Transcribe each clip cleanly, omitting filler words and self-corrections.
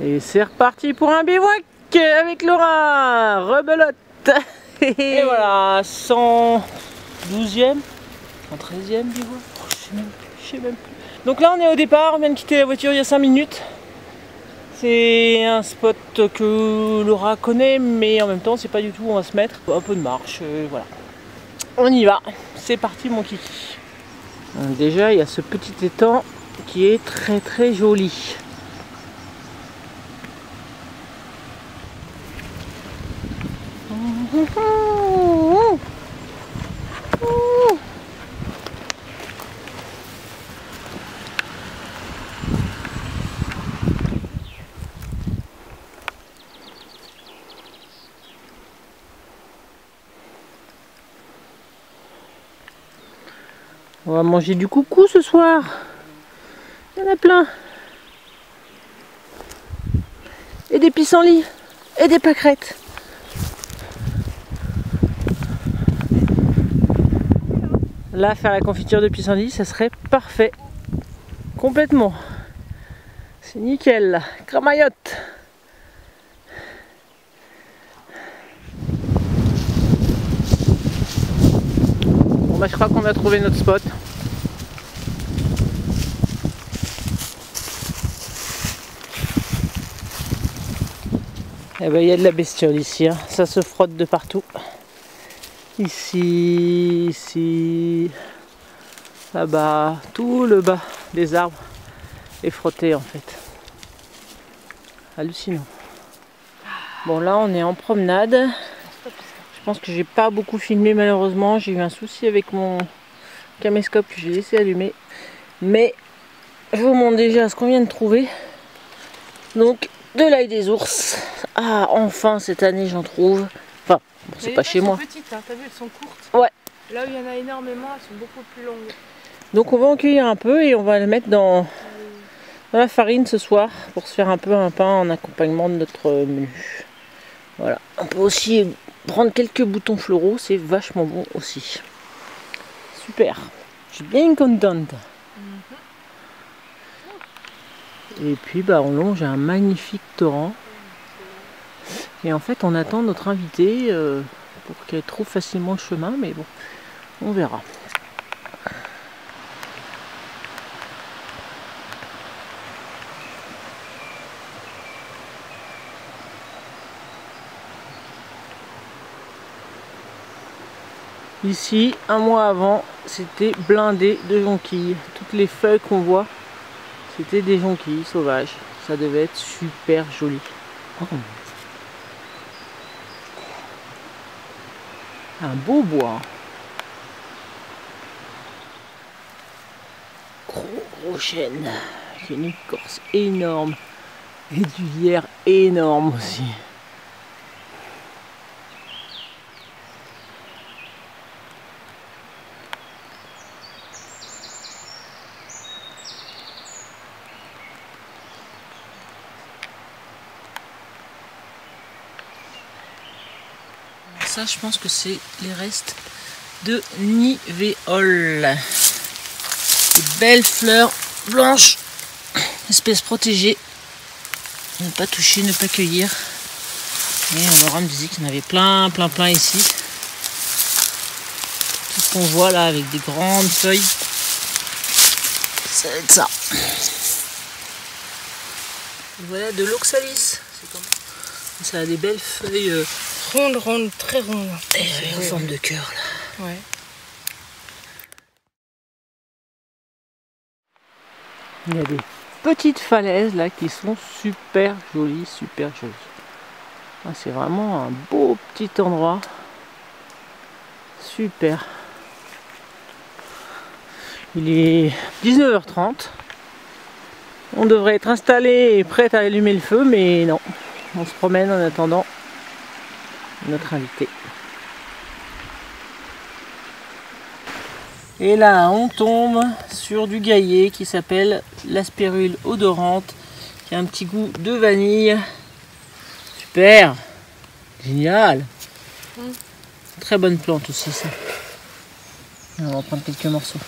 Et c'est reparti pour un bivouac avec Laura. Rebelote. Et voilà, 112e, 113e bivouac. Oh, je sais même plus. Donc là on est au départ, on vient de quitter la voiture il y a 5 minutes. C'est un spot que Laura connaît, mais en même temps c'est pas du tout où on va se mettre. Un peu de marche, voilà. On y va, c'est parti mon kiki. Donc déjà il y a ce petit étang qui est très joli. On va manger du coucou ce soir. Il y en a plein. Et des pissenlits. Et des pâquerettes. Là, faire la confiture de pissenlit, ça serait parfait. Complètement. C'est nickel là. Cramaillotte. Bon bah je crois qu'on a trouvé notre spot. Et ben il y a de la bestiole ici, hein. Ça se frotte de partout. Ici, ici, là-bas, tout le bas des arbres est frotté en fait. Hallucinant. Bon là on est en promenade. Je pense que j'ai pas beaucoup filmé malheureusement. J'ai eu un souci avec mon caméscope que j'ai laissé allumer. Mais je vous montre déjà ce qu'on vient de trouver. Donc de l'ail des ours. Ah enfin cette année j'en trouve. Enfin bon, c'est pas chez moi. Les petites, hein, t'as vu, elles sont courtes. Ouais. Là où il y en a énormément, elles sont beaucoup plus longues. Donc on va en cueillir un peu et on va le mettre dans la farine ce soir pour se faire un peu un pain en accompagnement de notre menu. Voilà. On peut aussi prendre quelques boutons floraux, c'est vachement bon aussi. Super. Je suis bien contente. Et puis bah on longe un magnifique torrent. Et en fait on attend notre invité pour qu'elle trouve facilement le chemin, mais bon, on verra. Ici, un mois avant, c'était blindé de jonquilles. Toutes les feuilles qu'on voit, c'était des jonquilles sauvages. Ça devait être super joli. Oh. Un beau bois. Gros chêne. Avec une écorce énorme. Et du lierre énorme aussi. Ça, je pense que c'est les restes de nivéole. Des belles fleurs blanches, espèce protégée. Ne pas toucher, ne pas cueillir. Et Laura me disait qu'il y en avait plein ici. Tout ce qu'on voit là avec des grandes feuilles, ça va être ça. Et voilà de l'oxalis. Ça a des belles feuilles. Rondes, très rondes. Et en forme de cœur là. Ouais. Il y a des petites falaises là qui sont super jolies. Ah, c'est vraiment un beau petit endroit. Super. Il est 19h30. On devrait être installé et prêt à allumer le feu, mais non. On se promène en attendant notre invité. Et là on tombe sur du gaillet qui s'appelle l'aspérule odorante, qui a un petit goût de vanille. Super, génial. Très bonne plante aussi ça. On va en prendre quelques morceaux.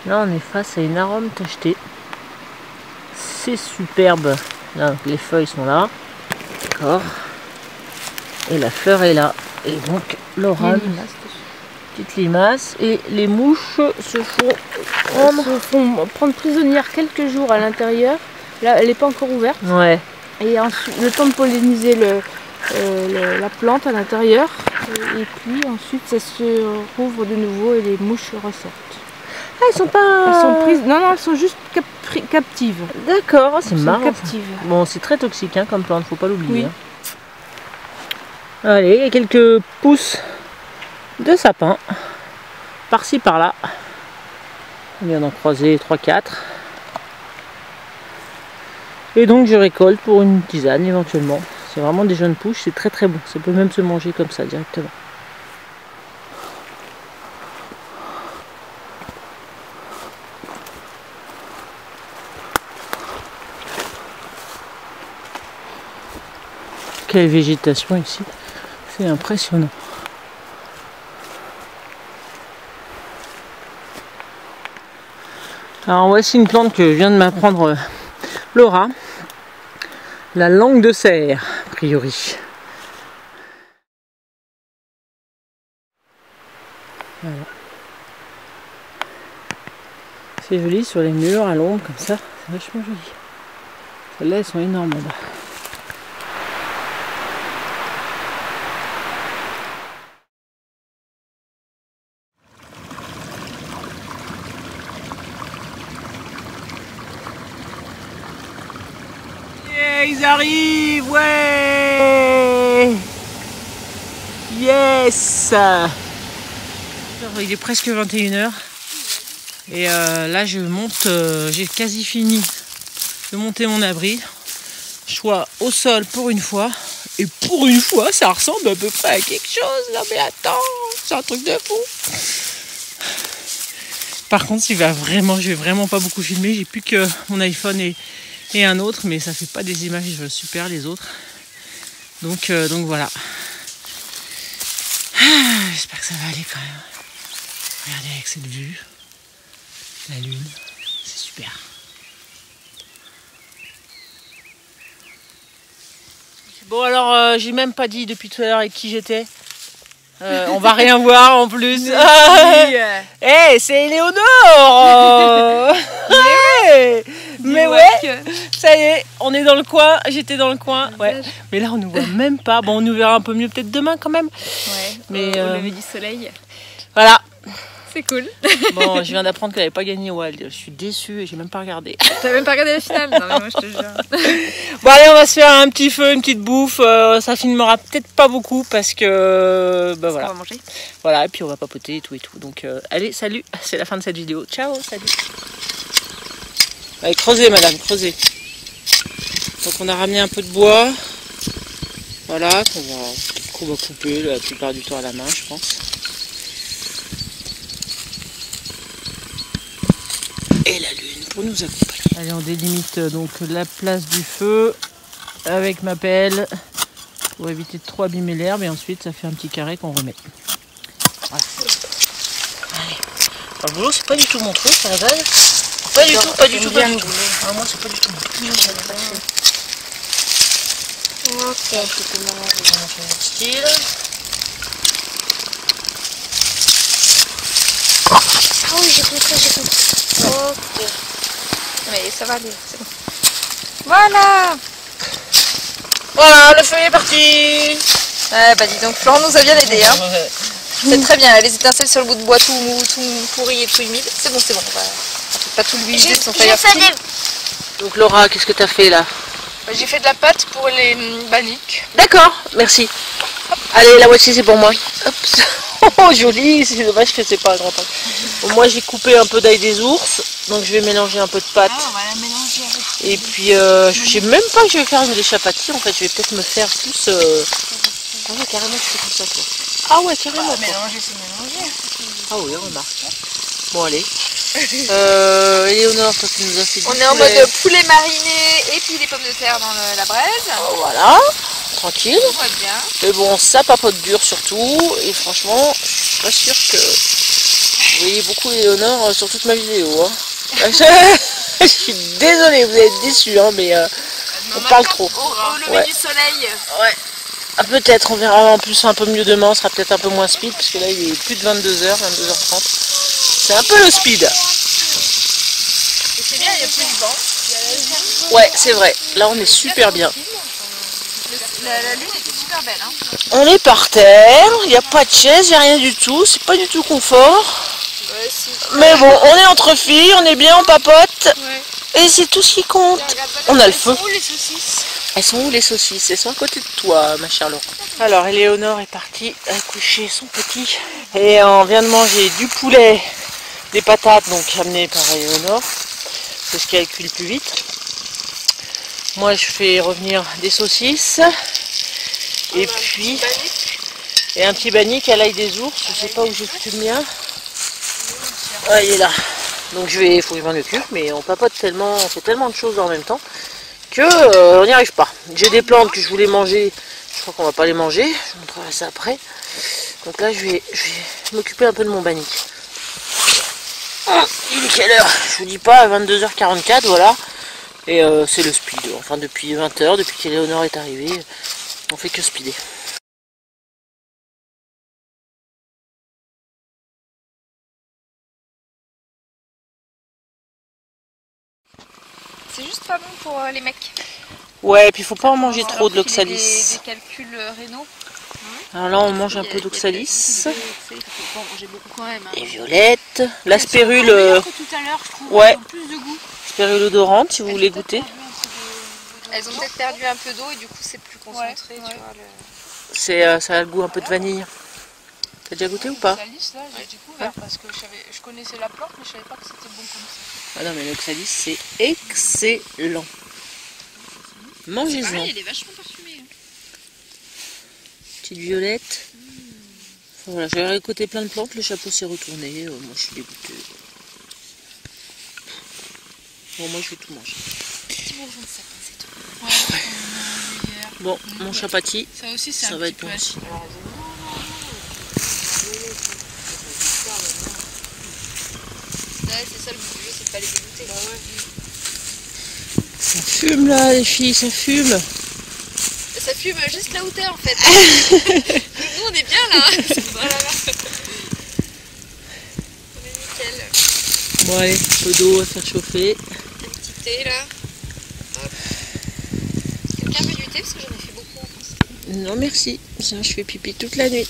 Là on est face à une arôme tachetée. c'est superbe. Là, les feuilles sont là. D'accord. Et la fleur est là. Et donc, Laura, petite limace. Et les mouches se font prendre prisonnière quelques jours à l'intérieur. Là, elle n'est pas encore ouverte. Ouais. Et ensuite, le temps de polliniser la plante à l'intérieur. Et puis ensuite, ça se rouvre de nouveau et les mouches ressortent. Ah, elles sont pas... Elles sont prises... Non, non, elles sont juste captives. D'accord, c'est marrant. Captives. Bon, c'est très toxique hein, comme plante, faut pas l'oublier. Oui. Hein. Allez, il y a quelques pousses de sapin. Par-ci, par-là. On vient d'en croiser 3-4. Et donc je récolte pour une tisane éventuellement. C'est vraiment des jeunes pousses, c'est très très bon. Ça peut même se manger comme ça directement. Quelle végétation ici, c'est impressionnant. Alors voici une plante que vient de m'apprendre Laura, la langue de cerf, a priori. Voilà. C'est joli sur les murs à l'ombre comme ça, c'est vachement joli. Celles-là elles sont énormes là-bas. Ils arrivent, ouais. Yes. Il est presque 21h et là je monte, j'ai quasi fini de monter mon abri. Je suis au sol pour une fois et pour une fois ça ressemble à peu près à quelque chose là, mais attends, c'est un truc de fou. Par contre je vais vraiment pas beaucoup filmer, j'ai plus que mon iPhone et un autre, mais ça fait pas des images super les autres. Donc voilà. J'espère que ça va aller quand même. Regardez avec cette vue. La lune. C'est super. Bon alors j'ai même pas dit depuis tout à l'heure avec qui j'étais. On va rien voir en plus. Hey, c'est Éléonore. Mais ouais, ça y est, on est dans le coin, j'étais dans le coin. Ouais. Mais là on nous voit même pas. Bon, on nous verra un peu mieux peut-être demain quand même. Ouais, mais au lever du soleil. Voilà. C'est cool. Bon, je viens d'apprendre qu'elle n'avait pas gagné Wild. Je suis déçue et j'ai même pas regardé. T'as même pas regardé la finale? Non mais moi je te jure. Bon allez, on va se faire un petit feu, une petite bouffe. Ça filmera peut-être pas beaucoup parce que voilà. On va manger. Voilà, et puis on va papoter et tout et tout. Donc allez, salut, c'est la fin de cette vidéo. Ciao, salut. Allez, creusez madame, creusez. Donc on a ramené un peu de bois. Voilà, qu'on va couper la plupart du temps à la main, je pense. Et la lune pour nous accompagner. Allez, on délimite donc la place du feu avec ma pelle pour éviter de trop abîmer l'herbe, et ensuite ça fait un petit carré qu'on remet. Voilà. Allez. Alors, le boulot c'est pas du tout mon truc à la base. Pas du tout, pas du tout. Ah, moi c'est pas du tout mon truc. Ok. Notre style. Ah oui, j'ai compris. Ok. Mais ça va aller, c'est bon. Voilà. Voilà, le feu est parti. Ah bah dis donc, Florent nous a bien aidé. Hein. C'est très bien, les étincelles sur le bout de bois tout pourri et tout humide. C'est bon, on va pas tout lui vider de son fire steel. Donc Laura, qu'est-ce que tu as fait là? J'ai fait de la pâte pour les baniques. D'accord, merci. Allez, la moitié c'est pour moi. Hop. Oh joli, c'est dommage que c'est pas un grand temps. Bon, moi j'ai coupé un peu d'ail des ours, donc je vais mélanger un peu de pâte. Ah, on va la mélanger avec. Et puis je sais même pas que je vais faire des chapatis, en fait je vais peut-être me faire plus... Ah ouais, carrément je fais comme ça toi. Ah ouais, carrément. Mélanger, c'est mélanger. Ah oui, remarque. Bon allez. Éléonore, toi tu nous as fait du On est en mode poulet mariné et puis les pommes de terre dans la braise. Voilà, tranquille. Tout va bien. Mais bon, ça papote dur surtout. Et franchement, je suis pas sûre que vous voyez beaucoup Éléonore sur toute ma vidéo. Hein. Je suis désolée, vous êtes déçus, hein, mais on parle trop. Au lever du soleil. Ouais. Ah, peut-être, on verra en plus un peu mieux demain, on sera peut-être un peu moins speed, parce que là il est plus de 22h, 22h30. C'est un peu le speed. Et c'est bien, il y a plus de vent. Ouais, c'est vrai. Là on est super bien. La lune était super belle. Hein. On est par terre, il n'y a pas de chaise, il n'y a rien du tout, c'est pas du tout confort. Ouais, si. Mais bon, on est entre filles, on est bien, on papote. Ouais. Et c'est tout ce qui compte. On a le feu. Où les saucisses? Elles sont où les saucisses? Elles sont à côté de toi, ma chère Laure. Alors, Éléonore est partie coucher son petit. Et on vient de manger du poulet, des patates, donc amenées par Éléonore. C'est ce qu'elle cuit le plus vite. Moi, je fais revenir des saucisses. Et puis... Et un petit bannique à l'ail des ours. Je sais pas où j'ai foutu le mien. Ouais, il est là. Donc il faut que je m'en occupe, mais on papote tellement, on fait tellement de choses en même temps que on n'y arrive pas. J'ai des plantes que je voulais manger, je crois qu'on va pas les manger, je vous montrerai ça après. Donc là je vais m'occuper un peu de mon bannique. Il est quelle heure? Je vous dis pas, 22h44, voilà. Et c'est le speed, enfin depuis 20h, depuis qu'Éléonore est arrivée, on fait que speeder. C'est juste pas bon pour les mecs. Ouais, et puis il faut pas en manger trop de l'oxalis. Des calculs rénaux. Alors là on mange un peu d'oxalis. Quand même. Et violette. La spérule. Tout à l'heure, je trouve. Ouais. Plus de goût. Spérule odorante si vous voulez goûter. Elles ont peut-être perdu un peu d'eau et du coup c'est plus concentré. Ouais, tu vois, ça a le goût un peu de vanille. T'as déjà goûté ou pas? L'oxalis, là, j'ai découvert parce que je connaissais la plante, mais je savais pas que c'était bon comme ça. Ah non, mais l'oxalis, c'est excellent. Mangez-en. Il est vachement parfumé. Petite violette. Voilà, j'avais récolté plein de plantes, le chapeau s'est retourné. Moi, je suis dégoûtée. Bon, moi, je vais tout manger. Petit bourgeon de sapin, c'est tout. Ouais. Bon, mon chapati, ça aussi, ça va être bon aussi. Ouais, c'est ça le but du jeu, c'est de pas les dégoûter. Ça fume là, les filles, ça fume. Ça fume juste là où t'es en fait. Nous on est bien là. Voilà. On est nickel. Bon allez, un peu d'eau à faire chauffer. Un petit thé là. Hop. Quelqu'un veut du thé parce que j'en ai fait beaucoup en France. Non merci, ça je fais pipi toute la nuit.